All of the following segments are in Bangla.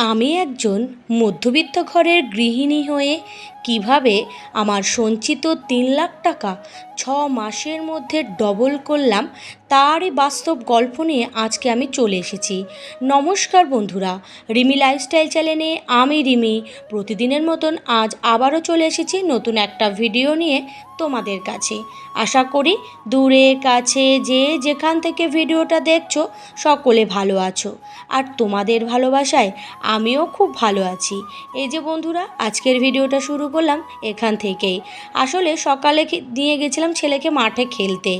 আমি একজন মধ্যবিত্ত ঘরের গৃহিণী হয়ে কিভাবে আমার সঞ্চিত ৩ লাখ টাকা ৬ মাসের মধ্যে ডবল করলাম তারই বাস্তব গল্প নিয়ে আজকে আমি চলে এসেছি। নমস্কার বন্ধুরা, রিমি লাইফস্টাইল চ্যানেলে আমি রিমি প্রতিদিনের মতন আজ আবারও চলে এসেছি নতুন একটা ভিডিও নিয়ে তোমাদের কাছে। আশা করি দূরে কাছে যে যেখান থেকে ভিডিওটা দেখছো সকলে ভালো আছো, আর তোমাদের ভালোবাসায় আমিও খুব ভালো আছি। এই যে বন্ধুরা, আজকের ভিডিওটা শুরু করলাম এখান থেকেই। আসলে সকালে নিয়ে গেছিলাম ছেলেকে মাঠে খেলতে,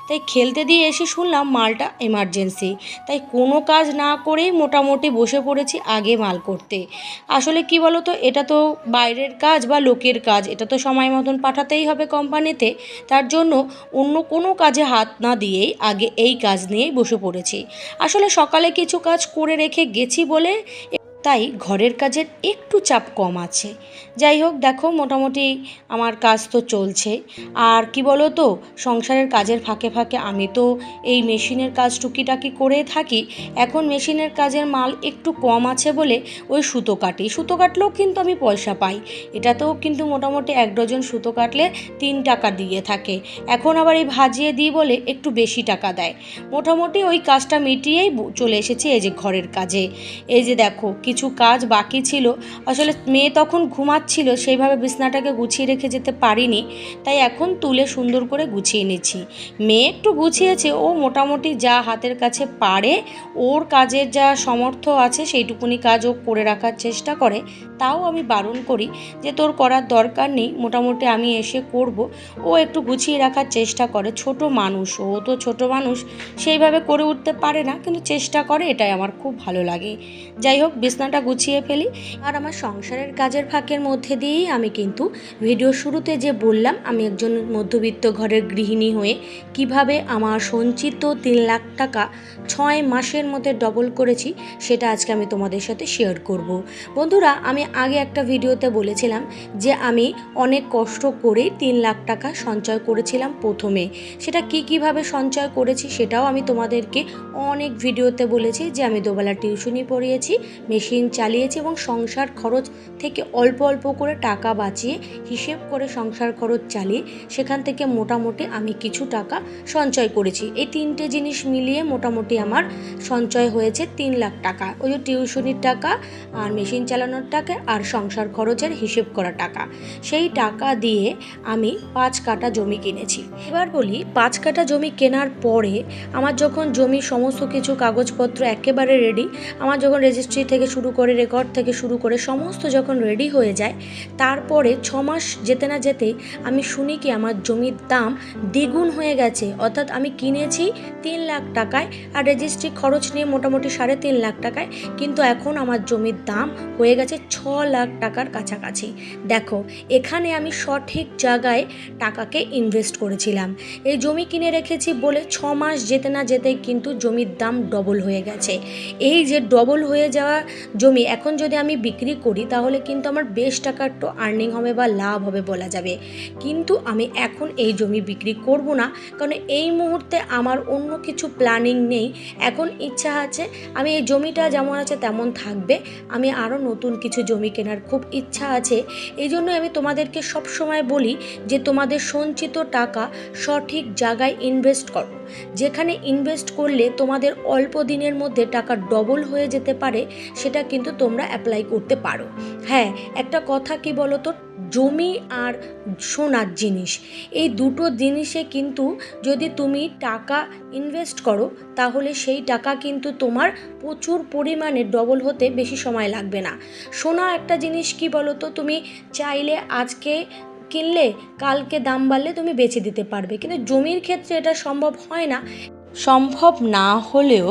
তাই খেলতে দিয়ে এসে শুনলাম মালটা এমার্জেন্সি, তাই কোনো কাজ না করেই মোটামুটি বসে পড়েছি আগে মাল করতে। আসলে কি বলো তো, এটা তো বাইরের কাজ বা লোকের কাজ, এটা তো সময় মতন পাঠাতেই হবে কোম্পানিতে। তার জন্য অন্য কোনো কাজে হাত না দিয়েই আগে এই কাজ নিয়েই বসে পড়েছি। আসলে সকালে কিছু কাজ করে রেখে গেছি বলে তাই ঘরের কাজের একটু চাপ কম আছে। যাই হোক, দেখো মোটামুটি আমার কাজ তো চলছে। আর কি বলো তো, সংসারের কাজের ফাঁকে ফাঁকে আমি তো এই মেশিনের কাজ টুকিটাকি করে থাকি। এখন মেশিনের কাজের মাল একটু কম আছে বলে ওই সুতো কাটি, সুতো কাটলেও কিন্তু আমি পয়সা পাই। এটাতেও কিন্তু মোটামুটি 1 ডজন সুতো কাটলে 3 টাকা দিয়ে থাকে। এখন আবার এই ভাজিয়ে দিই বলে একটু বেশি টাকা দেয়। মোটামুটি ওই কাজটা মিটিয়েই চলে এসেছি এই যে ঘরের কাজে। এই যে দেখো, কিছু কাজ বাকি ছিল। আসলে মেয়ে তখন ঘুমাচ্ছিল, সেইভাবে বিছনাটাকে গুছিয়ে রেখে যেতে পারিনি, তাই এখন তুলে সুন্দর করে গুছিয়ে নিচ্ছি। মেয়ে একটু গুছিয়েছে, ও মোটামুটি যা হাতের কাছে পারে, ওর কাজের যা সামর্থ্য আছে সেইটুকুনি কাজ ও করে রাখার চেষ্টা করে। তাও আমি বারণ করি যে তোর করার দরকার নেই, মোটামুটি আমি এসে করব। ও একটু গুছিয়ে রাখার চেষ্টা করে, ছোট মানুষ, ও তো ছোট মানুষ, সেইভাবে করে উঠতে পারে না, কিন্তু চেষ্টা করে, এটাই আমার খুব ভালো লাগে। যাই হোক, বিছনাটা গুছিয়ে ফেলি। আর আমার সংসারের কাজের ফাঁকের মধ্যে দিয়েই আমি কিন্তু ভিডিও শুরুতে যে বললাম আমি একজন মধ্যবিত্ত ঘরের গৃহিণী হয়ে কিভাবে আমার সঞ্চিত 3 লাখ টাকা 6 মাসের মধ্যে ডবল করেছি, সেটা আজকে আমি তোমাদের সাথে শেয়ার করব। বন্ধুরা, আমি আগে একটা ভিডিওতে বলেছিলাম যে আমি অনেক কষ্ট করে 3 লাখ টাকা সঞ্চয় করেছিলাম প্রথমে। সেটা কিভাবে সঞ্চয় করেছি সেটাও আমি তোমাদেরকে অনেক ভিডিওতে বলেছি, যে আমি দুবেলা টিউশনি পড়িয়েছি, মেশিন চালিয়েছি এবং সংসার খরচ থেকে অল্প অল্প করে টাকা বাঁচিয়ে হিসেব করে সংসার খরচ চালিয়ে সেখান থেকে মোটামুটি আমি কিছু টাকা সঞ্চয় করেছি। এই 3টে জিনিস মিলিয়ে মোটামুটি আমার সঞ্চয় হয়েছে 3 লাখ টাকা। ওই যে টিউশনির টাকা, আর মেশিন চালানোর টাকা, আর সংসার খরচের হিসেব করা টাকা। সেই টাকা দিয়ে আমি 5 কাঠা জমি কিনেছি। এবার বলি, 5 কাঠা জমি কেনার পরে আমার যখন জমির সমস্ত কিছু কাগজপত্র একেবারে রেডি, আমার যখন রেজিস্ট্রি থেকে শুরু করে রেকর্ড থেকে শুরু করে সমস্ত যখন রেডি হয়ে যায়, তারপরে 6 মাস যেতে না যেতেই আমি শুনি কি আমার জমির দাম দ্বিগুণ হয়ে গেছে। অর্থাৎ আমি কিনেছি 3 লাখ টাকায়, আর রেজিস্ট্রি খরচ নিয়ে মোটামুটি 3.5 লাখ টাকায়, কিন্তু এখন আমার জমির দাম হয়ে গেছে 6 লাখ টাকার কাছাকাছি। দেখো, এখানে আমি সঠিক জায়গায় টাকাকে ইনভেস্ট করেছিলাম। এই জমি কিনে রেখেছি বলে 6 মাস যেতে না যেতেই কিন্তু জমির দাম ডবল হয়ে গেছে। এই যে ডবল হয়ে যাওয়া জমি এখন যদি আমি বিক্রি করি, তাহলে কিন্তু আমার বেশ টাকা একটু আর্নিং হবে বা লাভ হবে বলা যাবে। কিন্তু আমি এখন এই জমি বিক্রি করব না, কারণ এই মুহূর্তে আমার অন্য কিছু প্ল্যানিং নেই। এখন ইচ্ছা আছে, আমি এই জমিটা যেমন আছে তেমন থাকবে, আমি আরও নতুন কিছু জমি কেনার খুব ইচ্ছা আছে। এই জন্য আমি তোমাদেরকে সব সময় বলি যে তোমাদের সঞ্চিত টাকা সঠিক জায়গায় ইনভেস্ট করো। যেখানে ইনভেস্ট করলে তোমাদের অল্প দিনের মধ্যে টাকা ডবল হয়ে যেতে পারে, সেটা কিন্তু তোমরা অ্যাপ্লাই করতে পারো। হ্যাঁ, একটা কথা কি বলো তো, জমি আর সোনার জিনিস, এই দুটো জিনিসে কিন্তু যদি তুমি টাকা ইনভেস্ট করো, তাহলে সেই টাকা কিন্তু তোমার প্রচুর পরিমাণে ডবল হতে বেশি সময় লাগবে না। সোনা একটা জিনিস কি বলো তো, তুমি চাইলে আজকে কিনলে কালকে দাম বাড়লে তুমি বেচে দিতে পারবে, কিন্তু জমির ক্ষেত্রে এটা সম্ভব হয় না। সম্ভব না হলেও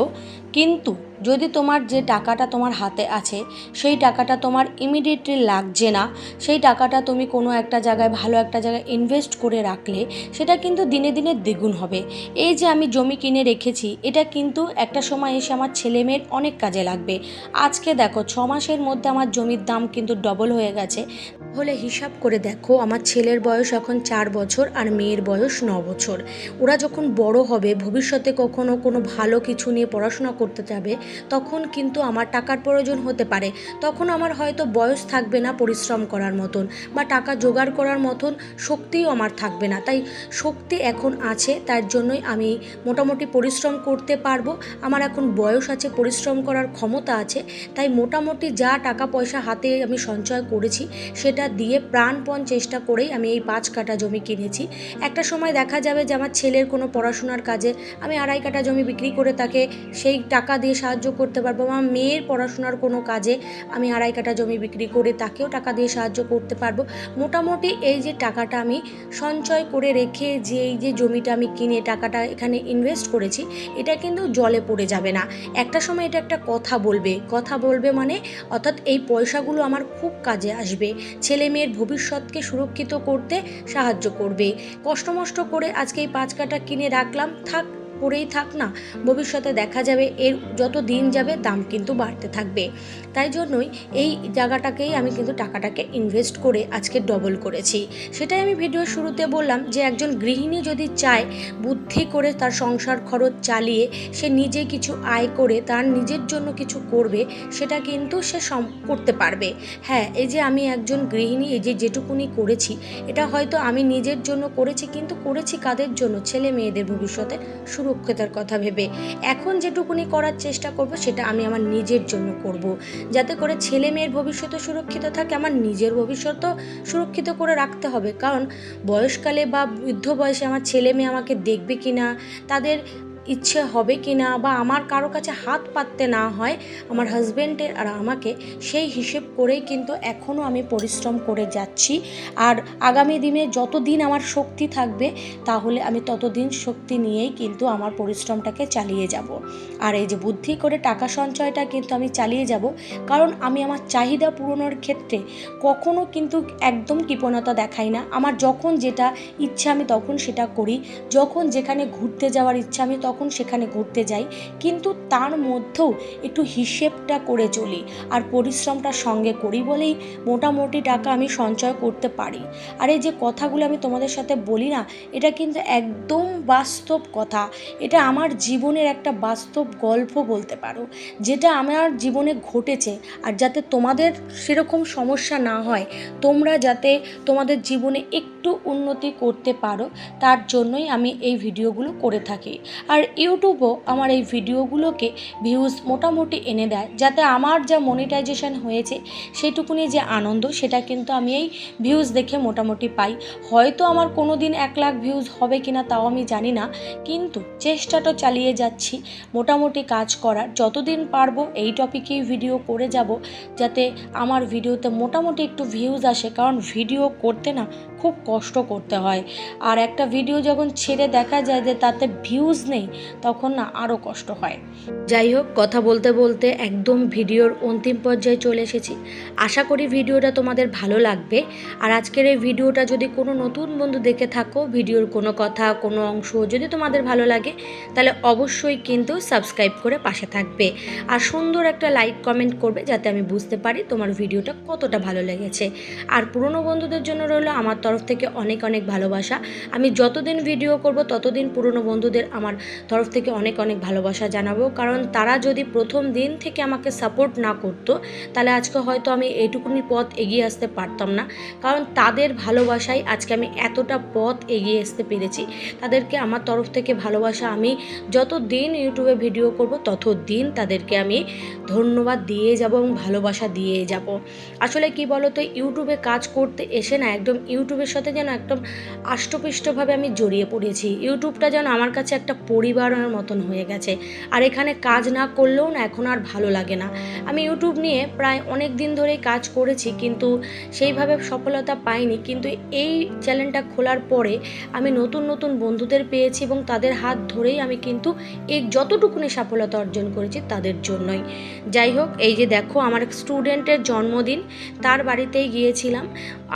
কিন্তু যদি তোমার যে টাকাটা তোমার হাতে আছে, সেই টাকাটা তোমার ইমিডিয়েটলি লাগছে না, সেই টাকাটা তুমি কোনো একটা জায়গায় ভালো একটা জায়গায় ইনভেস্ট করে রাখলে সেটা কিন্তু দিনে দিনে দ্বিগুণ হবে। এই যে আমি জমি কিনে রেখেছি, এটা কিন্তু একটা সময় এসে আমার ছেলেমেয়ের অনেক কাজে লাগবে। আজকে দেখো, 6 মাসের মধ্যে আমার জমির দাম কিন্তু ডবল হয়ে গেছে। হলে হিসাব করে দেখো, আমার ছেলের বয়স এখন 4 বছর আর মেয়ের বয়স 9 বছর। ওরা যখন বড় হবে, ভবিষ্যতে কখনো কোনো ভালো কিছু নিয়ে পড়াশোনা করতে যাবে, তখন কিন্তু আমার টাকার প্রয়োজন হতে পারে। তখন আমার হয়তো বয়স থাকবে না পরিশ্রম করার মতন, বা টাকা জোগাড় করার মতন শক্তিও আমার থাকবে না। তাই শক্তি এখন আছে, তার জন্যই আমি মোটামুটি পরিশ্রম করতে পারবো। আমার এখন বয়স আছে, পরিশ্রম করার ক্ষমতা আছে। তাই মোটামুটি যা টাকা পয়সা হাতে আমি সঞ্চয় করেছি, সেটা দিয়ে প্রাণপণ চেষ্টা করেই আমি এই 5 কাঠা জমি কিনেছি। একটা সময় দেখা যাবে যে আমার ছেলের কোনো পড়াশোনার কাজে আমি 2.5 কাঠা জমি বিক্রি করে তাকে সেই টাকা দিয়ে সাহায্য করতে পারবো। আমার মেয়ের পড়াশোনার কোনো কাজে আমি 2.5 কাঠা জমি বিক্রি করে তাকেও টাকা দিয়ে সাহায্য করতে পারবো। মোটামুটি এই যে টাকাটা আমি সঞ্চয় করে রেখে যে এই যে জমিটা আমি কিনে টাকাটা এখানে ইনভেস্ট করেছি, এটা কিন্তু জলে পড়ে যাবে না। একটা সময় এটা একটা কথা বলবে মানে অর্থাৎ এই পয়সাগুলো আমার খুব কাজে আসবে। ছেলে মেয়ের ভবিষ্যৎকে সুরক্ষিত করতে সাহায্য করবে। কষ্ট করে আজকে এই 5 কাঠা কিনে রাখলাম, পড়েই থাক না, ভবিষ্যতে দেখা যাবে এর যত দিন যাবে দাম কিন্তু বাড়তে থাকবে। তাই জন্যই এই জায়গাটাকেই আমি কিন্তু টাকাটাকে ইনভেস্ট করে আজকে ডবল করেছি। সেটাই আমি ভিডিওর শুরুতে বললাম যে একজন গৃহিণী যদি চায় বুদ্ধি করে তার সংসার খরচ চালিয়ে সে নিজে কিছু আয় করে তার নিজের জন্য কিছু করবে, সেটা কিন্তু সে করতে পারবে। হ্যাঁ, এই যে আমি একজন গৃহিণী, এই যে যেটুকুনি করেছি, এটা হয়তো আমি নিজের জন্য করেছি, কিন্তু করেছি কাদের জন্য? ছেলে মেয়েদের ভবিষ্যতে সুরক্ষিতার কথা ভেবে। এখন যেটুকুনি করার চেষ্টা করব সেটা আমি আমার নিজের জন্য করব, যাতে করে ছেলে মেয়ের ভবিষ্যতে সুরক্ষিত থাকে, আমার নিজের ভবিষ্যতও সুরক্ষিত করে রাখতে হবে। কারণ বয়সকালে বা বৃদ্ধ বয়সে আমার ছেলে মেয়ে আমাকে দেখবে কি না, তাদের ইচ্ছে হবে কি না, বা আমার কারো কাছে হাত পাততে না হয় আমার হাজব্যান্ডের আর আমাকে, সেই হিসেব করেই কিন্তু এখনও আমি পরিশ্রম করে যাচ্ছি। আর আগামী দিনে যতদিন আমার শক্তি থাকবে, তাহলে আমি ততদিন শক্তি নিয়েই কিন্তু আমার পরিশ্রমটাকে চালিয়ে যাব। আর এই যে বুদ্ধি করে টাকা সঞ্চয়টা কিন্তু আমি চালিয়ে যাব, কারণ আমি আমার চাহিদা পূরণের ক্ষেত্রে কখনো কিন্তু একদম কৃপণতা দেখাই না। আমার যখন যেটা ইচ্ছা আমি তখন সেটা করি, যখন যেখানে ঘুরতে যাওয়ার ইচ্ছা আমি তখন সেখানে ঘুরতে যাই, কিন্তু তার মধ্যেও একটু হিসেবটা করে চলি আর পরিশ্রমটা সঙ্গে করি বলেই মোটামুটি টাকা আমি সঞ্চয় করতে পারি। আর এই যে কথাগুলো আমি তোমাদের সাথে বলি না, এটা কিন্তু একদম বাস্তব কথা। এটা আমার জীবনের একটা বাস্তব গল্প বলতে পারো, যেটা আমার জীবনে ঘটেছে। আর যাতে তোমাদের সেরকম সমস্যা না হয়, তোমরা যাতে তোমাদের জীবনে একটু উন্নতি করতে পারো, তার জন্যই আমি এই ভিডিওগুলো করে থাকি। আর ইউটিউবও আমার এই ভিডিওগুলোকে ভিউজ মোটামুটি এনে দেয়, যাতে আমার যা মনিটাইজেশন হয়েছে সেটুকুনি যে আনন্দ, সেটা কিন্তু আমি এই ভিউজ দেখে মোটামুটি পাই। হয়তো আমার কোনো দিন 1 লাখ ভিউজ হবে কিনা তাও আমি জানি না, কিন্তু চেষ্টাটা চালিয়ে যাচ্ছি মোটামুটি কাজ করার। যতদিন পারবো এই টপিকেই ভিডিও করে যাব, যাতে আমার ভিডিওতে মোটামুটি একটু ভিউজ আসে। কারণ ভিডিও করতে না খুব কষ্ট করতে হয়, আর একটা ভিডিও যখন ছেড়ে দেখা যায় যে তাতে ভিউজ নেই, তখন না আরও কষ্ট হয়। যাই হোক, কথা বলতে বলতে একদম ভিডিওর অন্তিম পর্যায়ে চলে এসেছি। আশা করি ভিডিওটা তোমাদের ভালো লাগবে। আর আজকের এই ভিডিওটা যদি কোনো নতুন বন্ধু দেখে থাকো, ভিডিওর কোনো কথা কোনো অংশ যদি তোমাদের ভালো লাগে, তাহলে অবশ্যই কিন্তু সাবস্ক্রাইব করে পাশে থাকবে আর সুন্দর একটা লাইক কমেন্ট করবে, যাতে আমি বুঝতে পারি তোমার ভিডিওটা কতটা ভালো লেগেছে। আর পুরনো বন্ধুদের জন্য রইল আমার তরফ থেকে অনেক অনেক ভালোবাসা। আমি যতদিন ভিডিও করব ততদিন পুরনো বন্ধুদের আমার তরফ থেকে অনেক অনেক ভালোবাসা জানাবো। কারণ তারা যদি প্রথম দিন থেকে আমাকে সাপোর্ট না করতো, তাহলে আজকে হয়তো আমি এইটুকুনি পথ এগিয়ে আসতে পারতাম না। কারণ তাদের ভালোবাসায় আজকে আমি এতটা পথ এগিয়ে আসতে পেরেছি। তাদেরকে আমার তরফ থেকে ভালোবাসা, আমি যত দিন ইউটিউবে ভিডিও করব তত দিন তাদেরকে আমি ধন্যবাদ দিয়ে যাব এবং ভালোবাসা দিয়ে যাব। আসলে কি বলো তো, ইউটিউবে কাজ করতে এসে না একদম ইউটিউবের সাথে যেন একদম আষ্টপৃষ্টভাবে আমি জড়িয়ে পড়েছি। ইউটিউবটা যেন আমার কাছে একটা পরিবারের মতন হয়ে গেছে। আর এখানে কাজ না করলেও না এখন আর ভালো লাগে না। আমি ইউটিউব নিয়ে প্রায় অনেক দিন ধরেই কাজ করেছি, কিন্তু সেইভাবে সফলতা পাইনি। কিন্তু এই চ্যানেলটা খোলার পরে আমি নতুন নতুন বন্ধুদের পেয়েছি এবং তাদের হাত ধরেই আমি কিন্তু এই যতটুকুনি সফলতা অর্জন করেছি তাদের জন্যই। যাই হোক, এই যে দেখো আমার স্টুডেন্টের জন্মদিন, তার বাড়িতেই গিয়েছিলাম।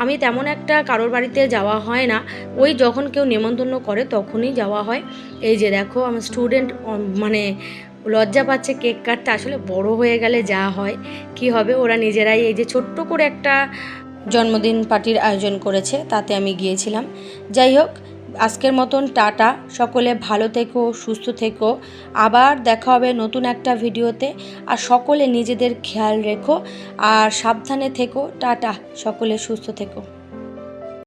আমি তেমন একটা কারোর বাড়িতে যাওয়া হয় না, ওই যখন কেউ নেমন্তন্ন করে তখনই যাওয়া হয়। এই যে দেখো আমার স্টুডেন্ট মানে লজ্জা পাচ্ছে কেক কাটতে। আসলে বড় হয়ে গেলে যা হয় কি হবে, ওরা নিজেরাই এই যে ছোট্ট করে একটা জন্মদিন পার্টির আয়োজন করেছে, তাতে আমি গিয়েছিলাম। যাই হোক, আজকের মতন টাটা, সকলে ভালো থেকো, সুস্থ থেকো। আবার দেখা হবে নতুন একটা ভিডিওতে। আর সকলে নিজেদের খেয়াল রেখো আর সাবধানে থেকো। টাটা, সকলে সুস্থ থেকো।